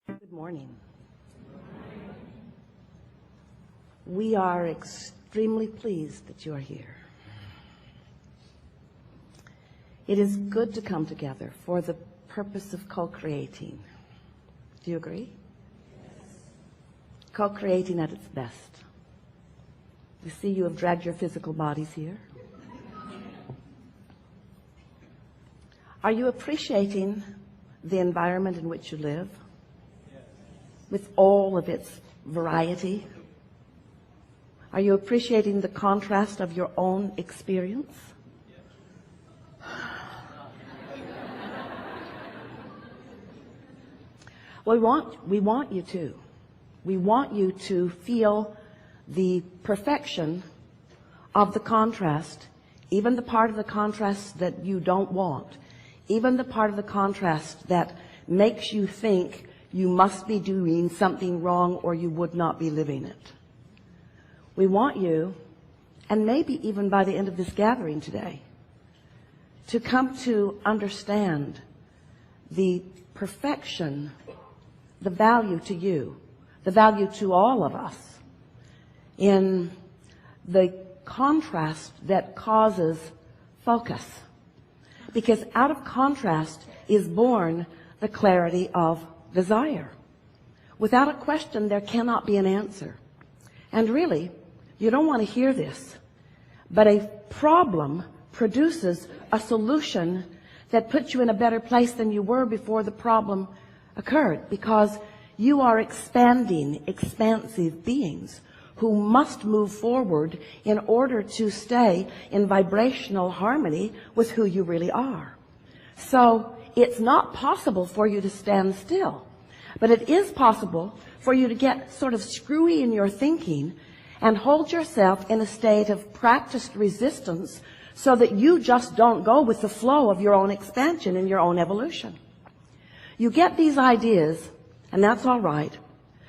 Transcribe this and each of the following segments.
Good morning. We are extremely pleased that you are here. It is good to come together for the purpose of co-creating. Do you agree? Yes. Co-creating at its best. You see, you have dragged your physical bodies here. Are you appreciating the environment in which you live? With all of its variety? Are you appreciating the contrast of your own experience? Well, we want you to. We want you to feel the perfection of the contrast, even the part of the contrast that you don't want, even the part of the contrast that makes you think you must be doing something wrong or you would not be living it. We want you, and maybe even by the end of this gathering today, to come to understand the perfection, the value to you, the value to all of us, in the contrast that causes focus. Because out of contrast is born the clarity of desire. Without a question, there cannot be an answer. And really, you don't want to hear this, but a problem produces a solution that puts you in a better place than you were before the problem occurred, because you are expanding, expansive beings who must move forward in order to stay in vibrational harmony with who you really are. So it's not possible for you to stand still, but it is possible for you to get sort of screwy in your thinking and hold yourself in a state of practiced resistance so that you just don't go with the flow of your own expansion and your own evolution. You get these ideas, and that's all right,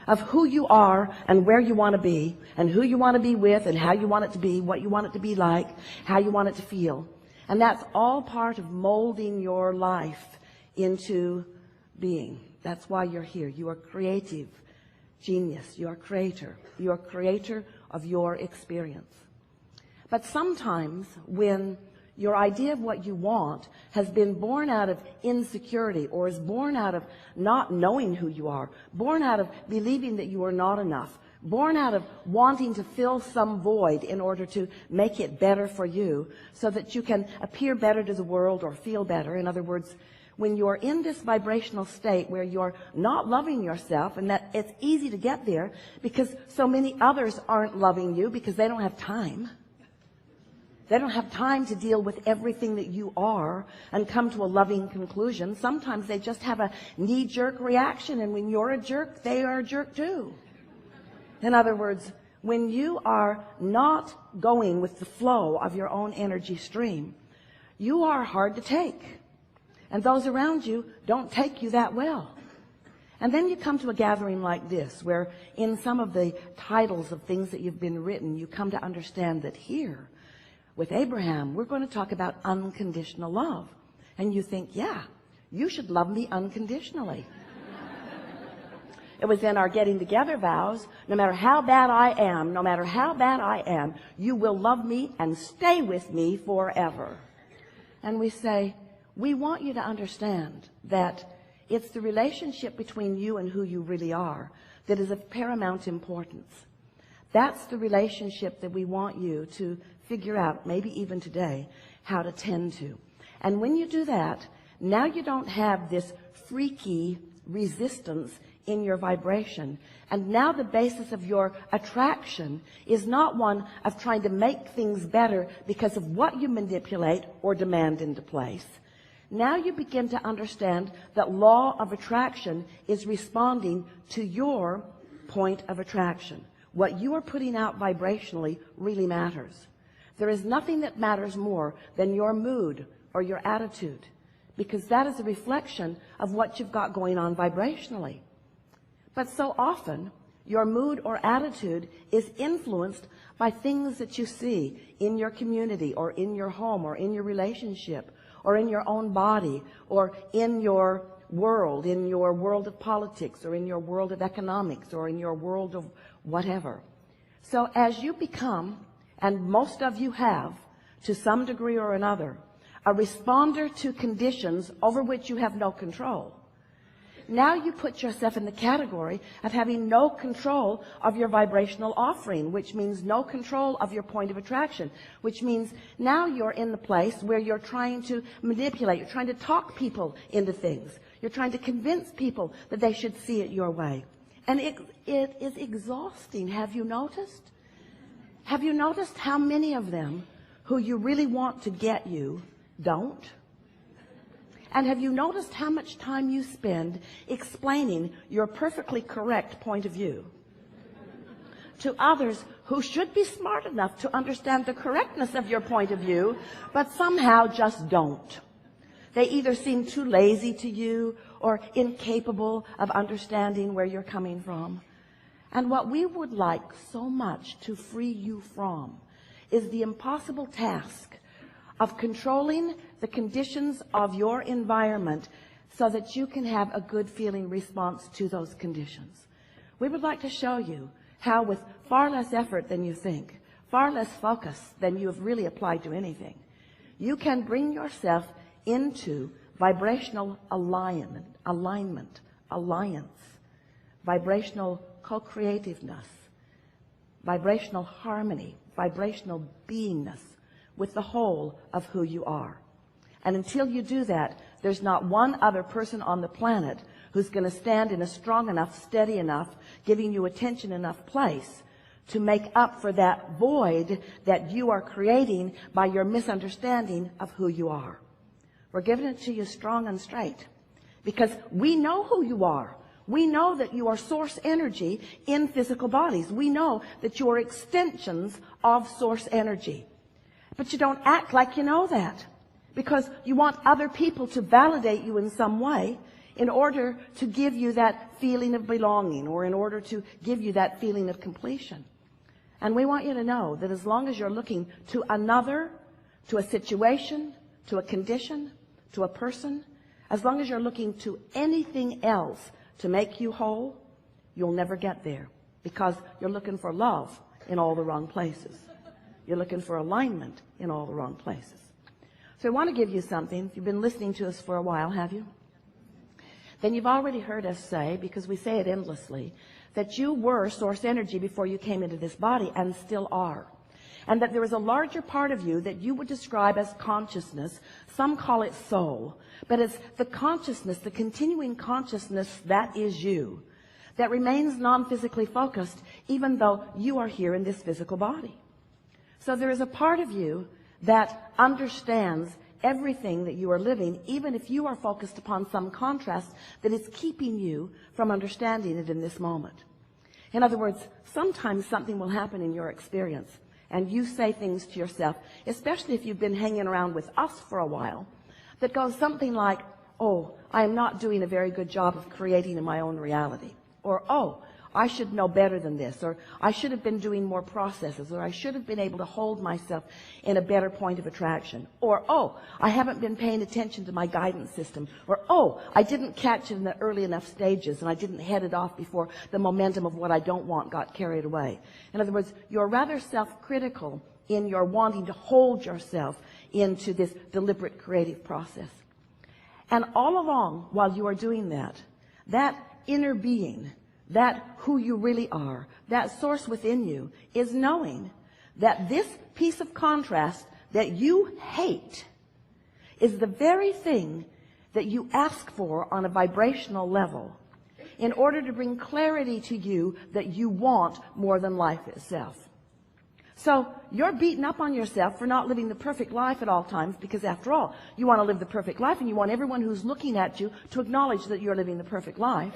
of who you are and where you want to be and who you want to be with and how you want it to be, what you want it to be like, how you want it to feel. And that's all part of molding your life into being. That's why you're here. You are creative genius. You are creator. You are creator of your experience. But sometimes when your idea of what you want has been born out of insecurity, or is born out of not knowing who you are, born out of believing that you are not enough, born out of wanting to fill some void in order to make it better for you so that you can appear better to the world or feel better. In other words, when you're in this vibrational state where you're not loving yourself, and that it's easy to get there because so many others aren't loving you because they don't have time. They don't have time to deal with everything that you are and come to a loving conclusion. Sometimes they just have a knee-jerk reaction, and when you're a jerk, they are a jerk too. In other words, when you are not going with the flow of your own energy stream, you are hard to take. And those around you don't take you that well. And then you come to a gathering like this, where in some of the titles of things that you've been written, you come to understand that here, with Abraham, we're going to talk about unconditional love. And you think, yeah, you should love me unconditionally. It was in our getting together vows, no matter how bad I am, no matter how bad I am, you will love me and stay with me forever. And we say, we want you to understand that it's the relationship between you and who you really are that is of paramount importance. That's the relationship that we want you to figure out, maybe even today, how to tend to. And when you do that, now you don't have this freaky resistance in your vibration. And now the basis of your attraction is not one of trying to make things better because of what you manipulate or demand into place. Now you begin to understand that law of attraction is responding to your point of attraction. What you are putting out vibrationally really matters. There is nothing that matters more than your mood or your attitude, because that is a reflection of what you've got going on vibrationally. But so often, your mood or attitude is influenced by things that you see in your community or in your home or in your relationship or in your own body or in your world, in your world of politics, or in your world of economics, or in your world of whatever. So as you become, and most of you have, to some degree or another, a responder to conditions over which you have no control, now you put yourself in the category of having no control of your vibrational offering, which means no control of your point of attraction, which means now you're in the place where you're trying to manipulate, you're trying to talk people into things, you're trying to convince people that they should see it your way. And it is exhausting. Have you noticed? Have you noticed how many of them who you really want to get you don't? And have you noticed how much time you spend explaining your perfectly correct point of view to others who should be smart enough to understand the correctness of your point of view, but somehow just don't? They either seem too lazy to you or incapable of understanding where you're coming from. And what we would like so much to free you from is the impossible task of controlling the conditions of your environment so that you can have a good feeling response to those conditions. We would like to show you how, with far less effort than you think, far less focus than you have really applied to anything, you can bring yourself into vibrational alignment, alliance, vibrational co-creativeness, vibrational harmony, vibrational beingness with the whole of who you are. And until you do that, there's not one other person on the planet who's going to stand in a strong enough, steady enough, giving you attention enough place to make up for that void that you are creating by your misunderstanding of who you are. We're giving it to you strong and straight because we know who you are. We know that you are source energy in physical bodies. We know that you are extensions of source energy. But you don't act like you know that because you want other people to validate you in some way in order to give you that feeling of belonging or in order to give you that feeling of completion. And we want you to know that as long as you're looking to another, to a situation, to a condition, to a person, as long as you're looking to anything else to make you whole, you'll never get there because you're looking for love in all the wrong places. You're looking for alignment in all the wrong places. So I want to give you something. If you've been listening to us for a while, have you? Then you've already heard us say, because we say it endlessly, that you were source energy before you came into this body and still are. And that there is a larger part of you that you would describe as consciousness. Some call it soul. But it's the consciousness, the continuing consciousness that is you, that remains non-physically focused even though you are here in this physical body. So there is a part of you that understands everything that you are living, even if you are focused upon some contrast that is keeping you from understanding it in this moment. In other words, sometimes something will happen in your experience, and you say things to yourself, especially if you've been hanging around with us for a while, that goes something like, oh, I am not doing a very good job of creating in my own reality. Or, oh, I should know better than this, or I should have been doing more processes, or I should have been able to hold myself in a better point of attraction, or, oh, I haven't been paying attention to my guidance system, or, oh, I didn't catch it in the early enough stages, and I didn't head it off before the momentum of what I don't want got carried away. In other words, you're rather self-critical in your wanting to hold yourself into this deliberate creative process. And all along, while you are doing that, that inner being, that who you really are, that source within you, is knowing that this piece of contrast that you hate is the very thing that you ask for on a vibrational level in order to bring clarity to you that you want more than life itself. So you're beating up on yourself for not living the perfect life at all times because, after all, you want to live the perfect life and you want everyone who's looking at you to acknowledge that you're living the perfect life.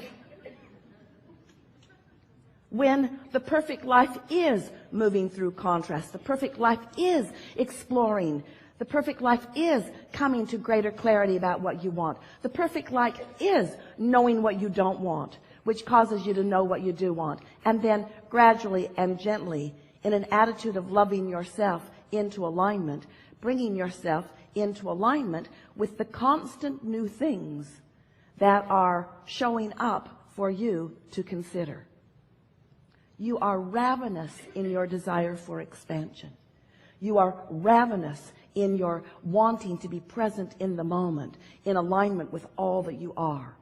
When the perfect life is moving through contrast, the perfect life is exploring, the perfect life is coming to greater clarity about what you want. The perfect life is knowing what you don't want, which causes you to know what you do want. And then gradually and gently, in an attitude of loving yourself into alignment, bringing yourself into alignment with the constant new things that are showing up for you to consider. You are ravenous in your desire for expansion. You are ravenous in your wanting to be present in the moment, in alignment with all that you are.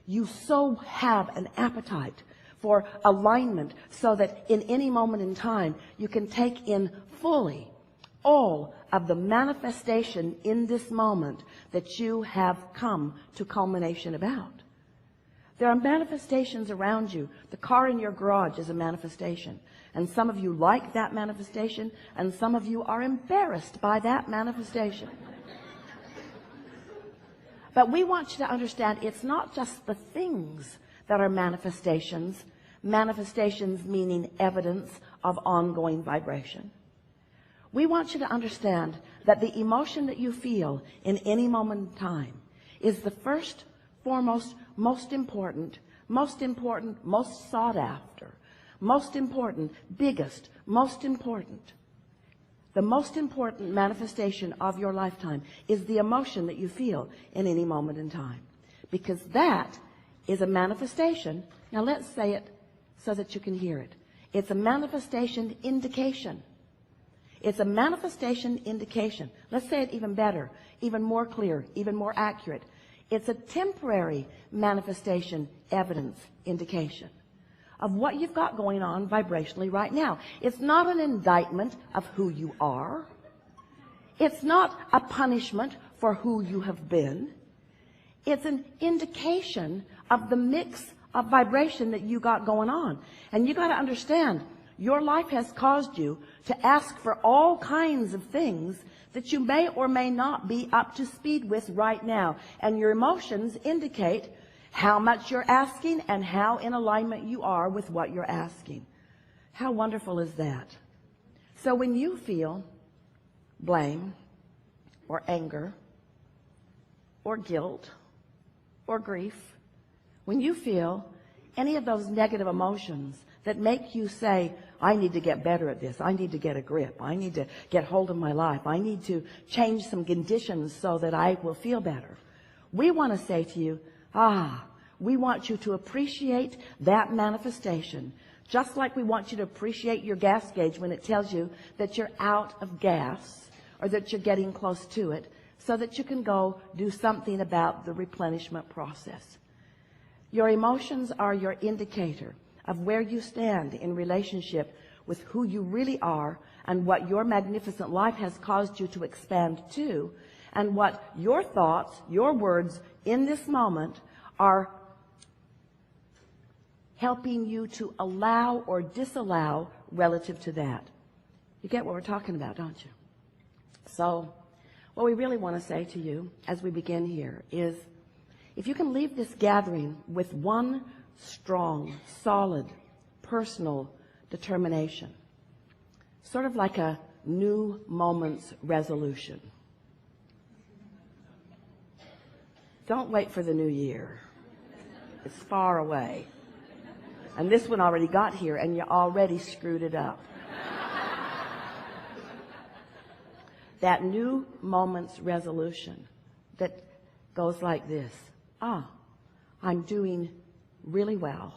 You so have an appetite for alignment so that in any moment in time you can take in fully all of the manifestation in this moment that you have come to culmination about. There are manifestations around you. The car in your garage is a manifestation. And some of you like that manifestation, and some of you are embarrassed by that manifestation. But we want you to understand it's not just the things that are manifestations. Manifestations meaning evidence of ongoing vibration. We want you to understand that the emotion that you feel in any moment in time is the first, foremost, most important, most sought after, most important, biggest, most important. The most important manifestation of your lifetime is the emotion that you feel in any moment in time. Because that is a manifestation. Now let's say it so that you can hear it. It's a manifestation indication. It's a manifestation indication. Let's say it even better, even more clear, even more accurate. It's a temporary manifestation evidence indication of what you've got going on vibrationally right now. It's not an indictment of who you are. It's not a punishment for who you have been. It's an indication of the mix of vibration that you got going on. And you got to understand, your life has caused you to ask for all kinds of things that you may or may not be up to speed with right now. And your emotions indicate how much you're asking and how in alignment you are with what you're asking. How wonderful is that? So when you feel blame or anger or guilt or grief, when you feel any of those negative emotions that make you say, I need to get better at this, I need to get a grip, I need to get hold of my life, I need to change some conditions so that I will feel better, we want to say to you, we want you to appreciate that manifestation, just like we want you to appreciate your gas gauge when it tells you that you're out of gas or that you're getting close to it, so that you can go do something about the replenishment process. Your emotions are your indicator of where you stand in relationship with who you really are and what your magnificent life has caused you to expand to, and what your thoughts, your words in this moment are helping you to allow or disallow relative to that. You get what we're talking about, don't you? So what we really want to say to you as we begin here is, if you can leave this gathering with one strong, solid, personal determination, sort of like a new moment's resolution. Don't wait for the new year. It's far away. And this one already got here and you already screwed it up. That new moment's resolution that goes like this. I'm doing really well.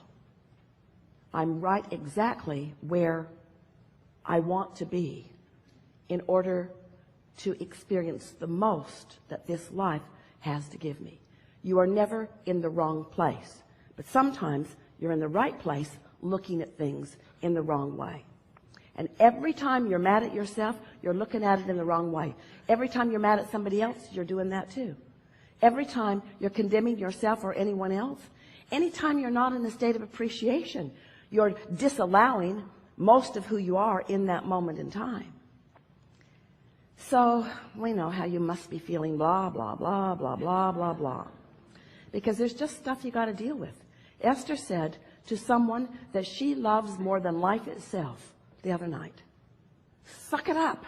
I'm right exactly where I want to be in order to experience the most that this life has to give me. You are never in the wrong place, but sometimes you're in the right place looking at things in the wrong way. And every time you're mad at yourself, you're looking at it in the wrong way. Every time you're mad at somebody else, you're doing that too. Every time you're condemning yourself or anyone else, anytime you're not in a state of appreciation, you're disallowing most of who you are in that moment in time. So we know how you must be feeling blah, blah, blah, blah, blah, blah, blah. Because there's just stuff you got to deal with. Esther said to someone that she loves more than life itself the other night, suck it up.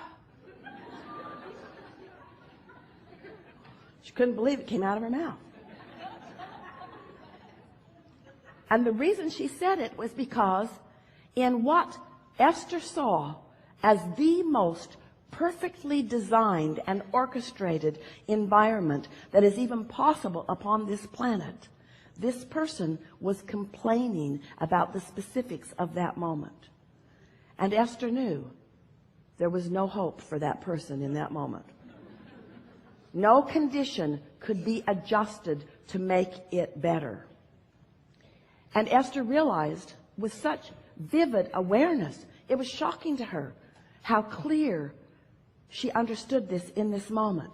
She couldn't believe it came out of her mouth. And the reason she said it was because in what Esther saw as the most perfectly designed and orchestrated environment that is even possible upon this planet, This person was complaining about the specifics of that moment. And Esther knew there was no hope for that person in that moment. No condition could be adjusted to make it better. And Esther realized with such vivid awareness, it was shocking to her how clear she understood this in this moment.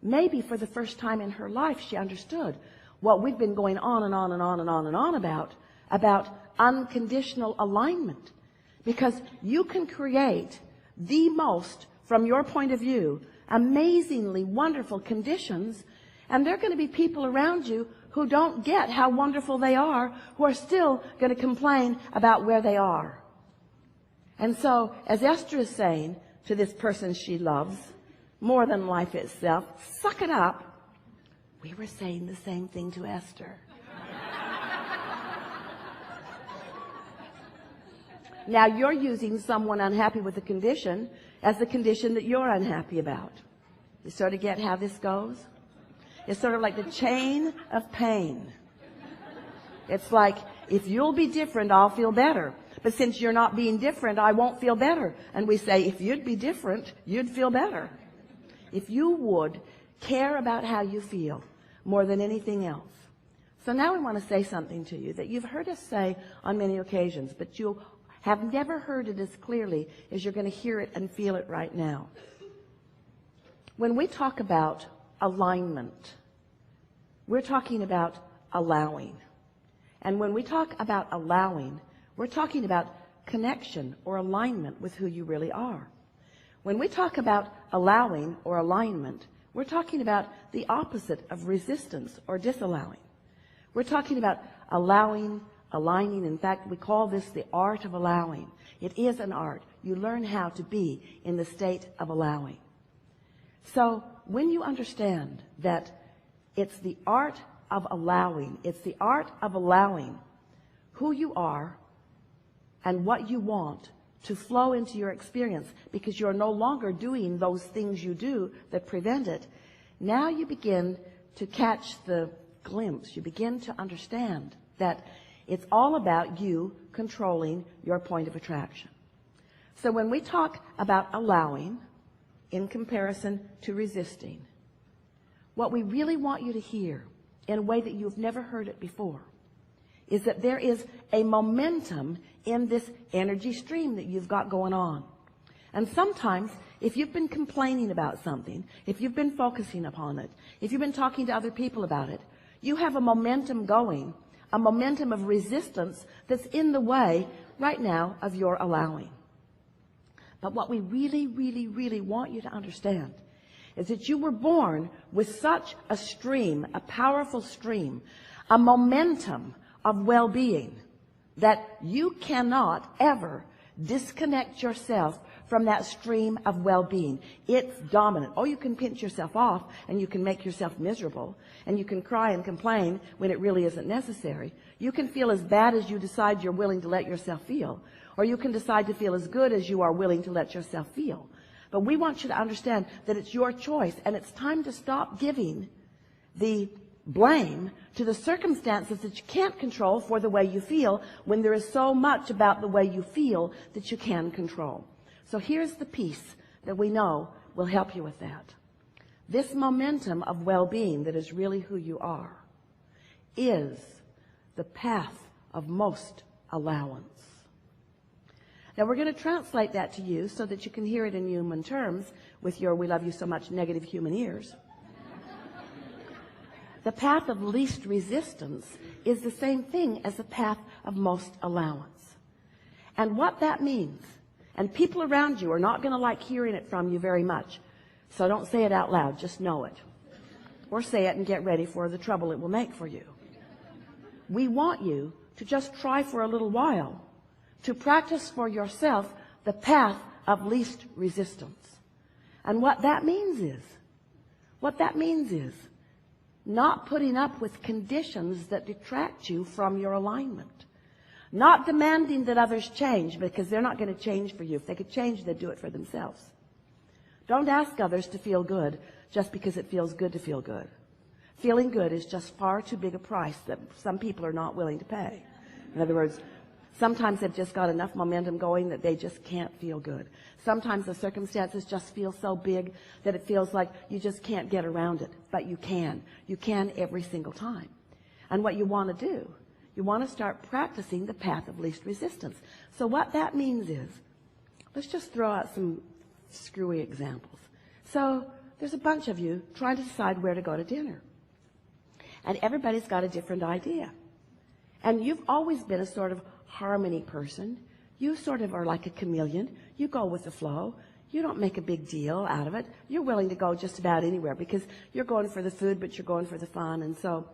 Maybe for the first time in her life, she understood what we've been going on and on and on and on and on about unconditional alignment. Because you can create the most, from your point of view, amazingly wonderful conditions, and there are going to be people around you who don't get how wonderful they are, who are still going to complain about where they are. And so, as Esther is saying to this person she loves, more than life itself, suck it up, we were saying the same thing to Esther. Now you're using someone unhappy with a condition as the condition that you're unhappy about. You sort of get how this goes? It's sort of like the chain of pain. It's like, if you'll be different, I'll feel better. But since you're not being different, I won't feel better. And we say, if you'd be different, you'd feel better. If you would care about how you feel more than anything else. So now we want to say something to you that you've heard us say on many occasions, but you have never heard it as clearly as you're going to hear it and feel it right now. When we talk about alignment, we're talking about allowing. And when we talk about allowing, we're talking about connection or alignment with who you really are. When we talk about allowing or alignment, we're talking about the opposite of resistance or disallowing. We're talking about allowing, aligning. In fact, we call this the art of allowing. It is an art. You learn how to be in the state of allowing. So when you understand that it's the art of allowing, it's the art of allowing who you are and what you want to flow into your experience, because you're no longer doing those things you do that prevent it, now you begin to catch the glimpse. You begin to understand that it's all about you controlling your point of attraction. So when we talk about allowing in comparison to resisting, what we really want you to hear in a way that you've never heard it before is that there is a momentum in this energy stream that you've got going on. And sometimes, if you've been complaining about something, if you've been focusing upon it, if you've been talking to other people about it, you have a momentum going, a momentum of resistance that's in the way right now of your allowing. But what we really, really, really want you to understand is that you were born with such a stream, a powerful stream, a momentum of well-being, that you cannot ever disconnect yourself from that stream of well-being. It's dominant. Oh, you can pinch yourself off and you can make yourself miserable and you can cry and complain when it really isn't necessary. You can feel as bad as you decide you're willing to let yourself feel, or you can decide to feel as good as you are willing to let yourself feel. But we want you to understand that it's your choice, and it's time to stop giving the blame to the circumstances that you can't control for the way you feel, when there is so much about the way you feel that you can control. So here's the piece that we know will help you with that. This momentum of well-being that is really who you are is the path of most allowance. Now we're going to translate that to you so that you can hear it in human terms with your "we love you so much" negative human ears. The path of least resistance is the same thing as the path of most allowance. And what that means, and people around you are not going to like hearing it from you very much, so don't say it out loud, just know it. Or say it and get ready for the trouble it will make for you. We want you to just try for a little while to practice for yourself the path of least resistance. And what that means is not putting up with conditions that detract you from your alignment. Not demanding that others change, because they're not going to change for you. If they could change, they'd do it for themselves. Don't ask others to feel good just because it feels good to feel good. feeling good is just far too big a price that some people are not willing to pay. In other words, sometimes they've just got enough momentum going that they just can't feel good. Sometimes the circumstances just feel so big that it feels like you just can't get around it. But you can. You can every single time. And what you want to do, you want to start practicing the path of least resistance. So what that means is, let's just throw out some screwy examples. So there's a bunch of you trying to decide where to go to dinner. And everybody's got a different idea. And you've always been a sort of harmony person. You sort of are like a chameleon. You go with the flow. You don't make a big deal out of it. You're willing to go just about anywhere because you're going for the food, but you're going for the fun. And so,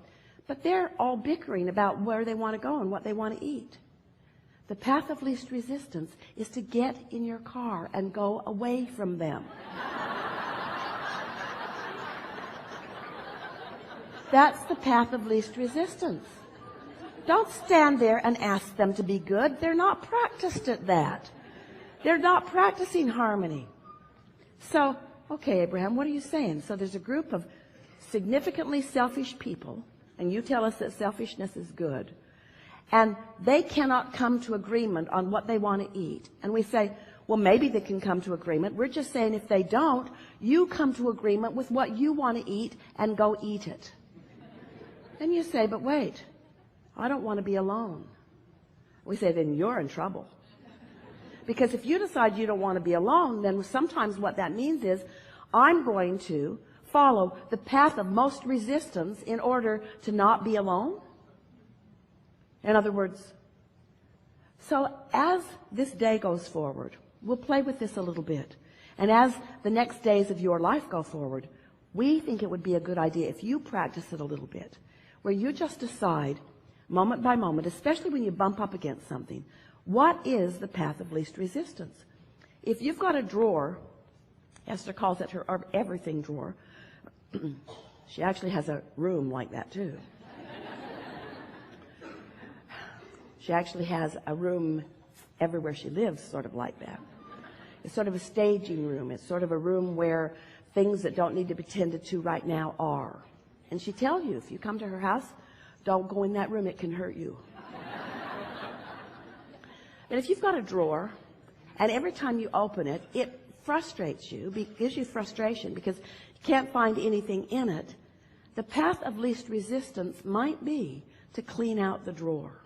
but they're all bickering about where they want to go and what they want to eat. The path of least resistance is to get in your car and go away from them. That's the path of least resistance. Don't stand there and ask them to be good. They're not practiced at that. They're not practicing harmony. So, okay, Abraham, what are you saying? So there's a group of significantly selfish people, and you tell us that selfishness is good, and they cannot come to agreement on what they want to eat. And we say, well, maybe they can come to agreement. We're just saying if they don't, you come to agreement with what you want to eat and go eat it. And you say, but wait, I don't want to be alone. We say, then you're in trouble. Because if you decide you don't want to be alone, then sometimes what that means is I'm going to follow the path of most resistance in order to not be alone. In other words, so as this day goes forward, we'll play with this a little bit. And as the next days of your life go forward, we think it would be a good idea if you practice it a little bit, where you just decide moment by moment, especially when you bump up against something, what is the path of least resistance? If you've got a drawer, Esther calls it her everything drawer. She actually has a room like that too. She actually has a room everywhere she lives, sort of like that. It's sort of a staging room. It's sort of a room where things that don't need to be tended to right now are. And she tells you, if you come to her house, don't go in that room, it can hurt you. But if you've got a drawer, and every time you open it, it frustrates you, gives you frustration because you can't find anything in it, the path of least resistance might be to clean out the drawer.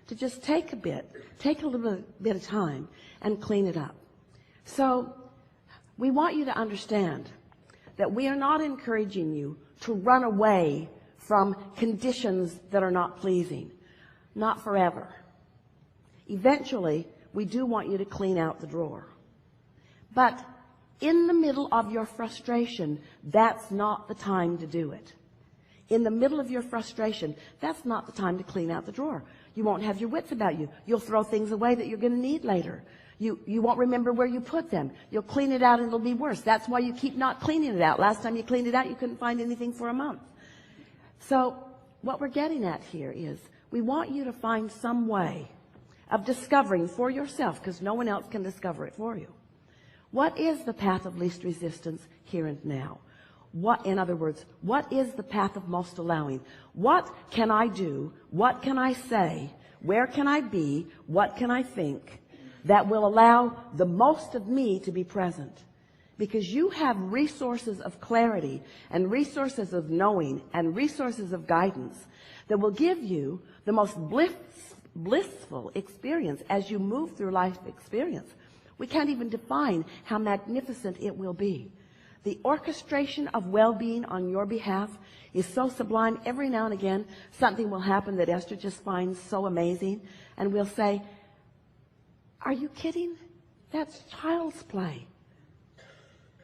To just take a little bit of time and clean it up. So we want you to understand that we are not encouraging you to run away from conditions that are not pleasing. Not forever. Eventually, we do want you to clean out the drawer. But in the middle of your frustration, that's not the time to do it. In the middle of your frustration, that's not the time to clean out the drawer. You won't have your wits about you. You'll throw things away that you're going to need later. You won't remember where you put them. You'll clean it out and it'll be worse. That's why you keep not cleaning it out. Last time you cleaned it out, you couldn't find anything for a month. So what we're getting at here is we want you to find some way of discovering for yourself, because no one else can discover it for you. What is the path of least resistance here and now? What, in other words, what is the path of most allowing? What can I do? What can I say? Where can I be? What can I think that will allow the most of me to be present? Because you have resources of clarity and resources of knowing and resources of guidance that will give you the most blissful experience as you move through life experience. We can't even define how magnificent it will be. The orchestration of well-being on your behalf is so sublime. Every now and again, something will happen that Esther just finds so amazing. And we'll say, are you kidding? That's child's play.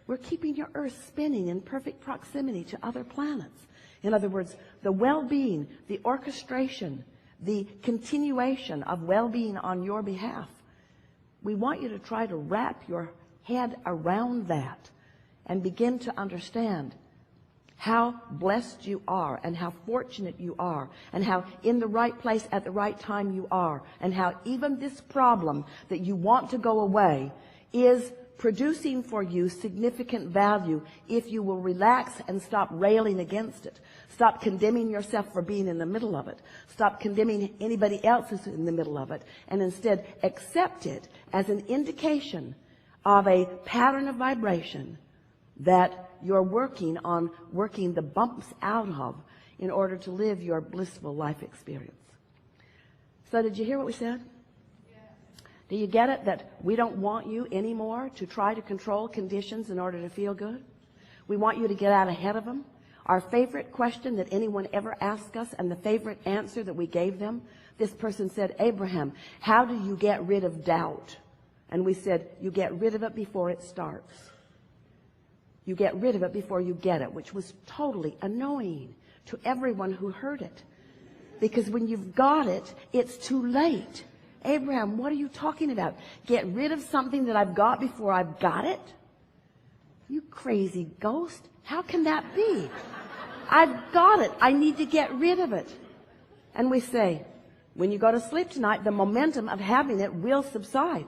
We're keeping your earth spinning in perfect proximity to other planets. In other words, the well-being, the orchestration, the continuation of well-being on your behalf. We want you to try to wrap your head around that and begin to understand how blessed you are and how fortunate you are and how in the right place at the right time you are and how even this problem that you want to go away is producing for you significant value if you will relax and stop railing against it. Stop condemning yourself for being in the middle of it. Stop condemning anybody else who's in the middle of it, and instead accept it as an indication of a pattern of vibration that you're working the bumps out of in order to live your blissful life experience. So did you hear what we said? Do you get it that we don't want you anymore to try to control conditions in order to feel good? We want you to get out ahead of them. Our favorite question that anyone ever asked us, and the favorite answer that we gave them, this person said, Abraham, how do you get rid of doubt? And we said, you get rid of it before it starts. You get rid of it before you get it, which was totally annoying to everyone who heard it. Because when you've got it, it's too late. Abraham, what are you talking about? Get rid of something that I've got before I've got it? You crazy ghost. How can that be? I've got it. I need to get rid of it. And we say, when you go to sleep tonight, the momentum of having it will subside.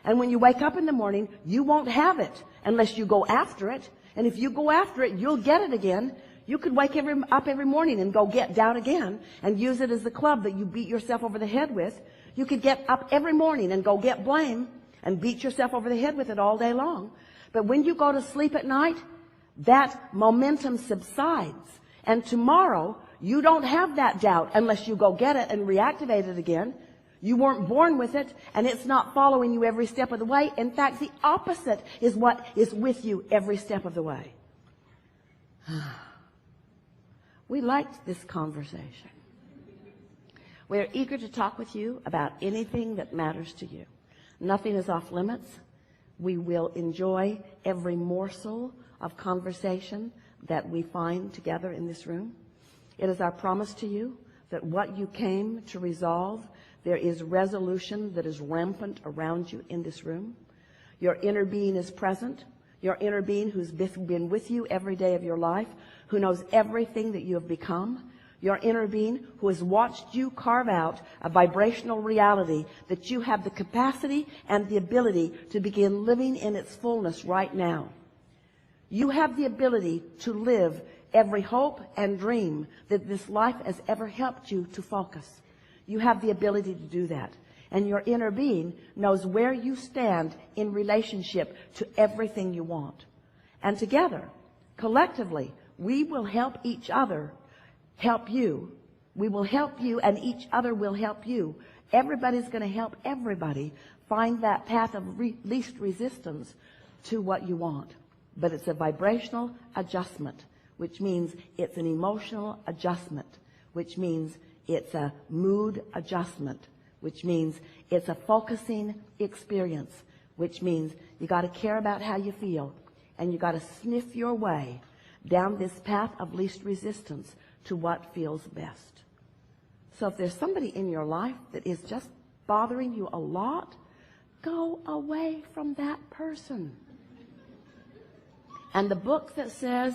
And when you wake up in the morning, you won't have it unless you go after it. And if you go after it, you'll get it again. You could wake up every morning and go get down again and use it as the club that you beat yourself over the head with. You could get up every morning and go get blame and beat yourself over the head with it all day long. But when you go to sleep at night, that momentum subsides. And tomorrow, you don't have that doubt unless you go get it and reactivate it again. You weren't born with it, and it's not following you every step of the way. In fact, the opposite is what is with you every step of the way. We liked this conversation. We're eager to talk with you about anything that matters to you. Nothing is off limits. We will enjoy every morsel of conversation that we find together in this room. It is our promise to you that what you came to resolve, there is resolution that is rampant around you in this room. Your inner being is present. Your inner being who's been with you every day of your life, who knows everything that you have become. Your inner being who has watched you carve out a vibrational reality that you have the capacity and the ability to begin living in its fullness right now. You have the ability to live every hope and dream that this life has ever helped you to focus. You have the ability to do that. And your inner being knows where you stand in relationship to everything you want. And together, collectively, we will help each other help you. We will help you, and each other will help you. Everybody's going to help everybody find that path of least resistance to what you want. But it's a vibrational adjustment, which means it's an emotional adjustment, which means it's a mood adjustment, which means it's a focusing experience, which means you got to care about how you feel, and you got to sniff your way down this path of least resistance to what feels best. So if there's somebody in your life that is just bothering you a lot, go away from that person. And the book that says,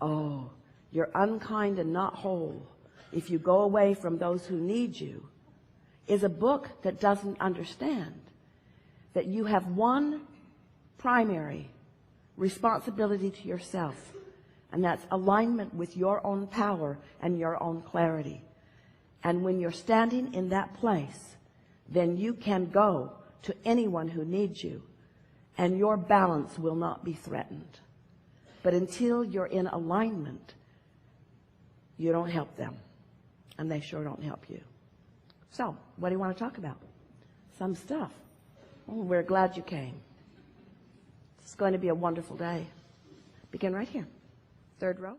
oh, you're unkind and not whole if you go away from those who need you, is a book that doesn't understand that you have one primary responsibility to yourself, and that's alignment with your own power and your own clarity. And when you're standing in that place, then you can go to anyone who needs you, and your balance will not be threatened. But until you're in alignment, you don't help them, and they sure don't help you. So, what do you want to talk about? Some stuff. Oh, we're glad you came. It's going to be a wonderful day. Begin right here. Third row.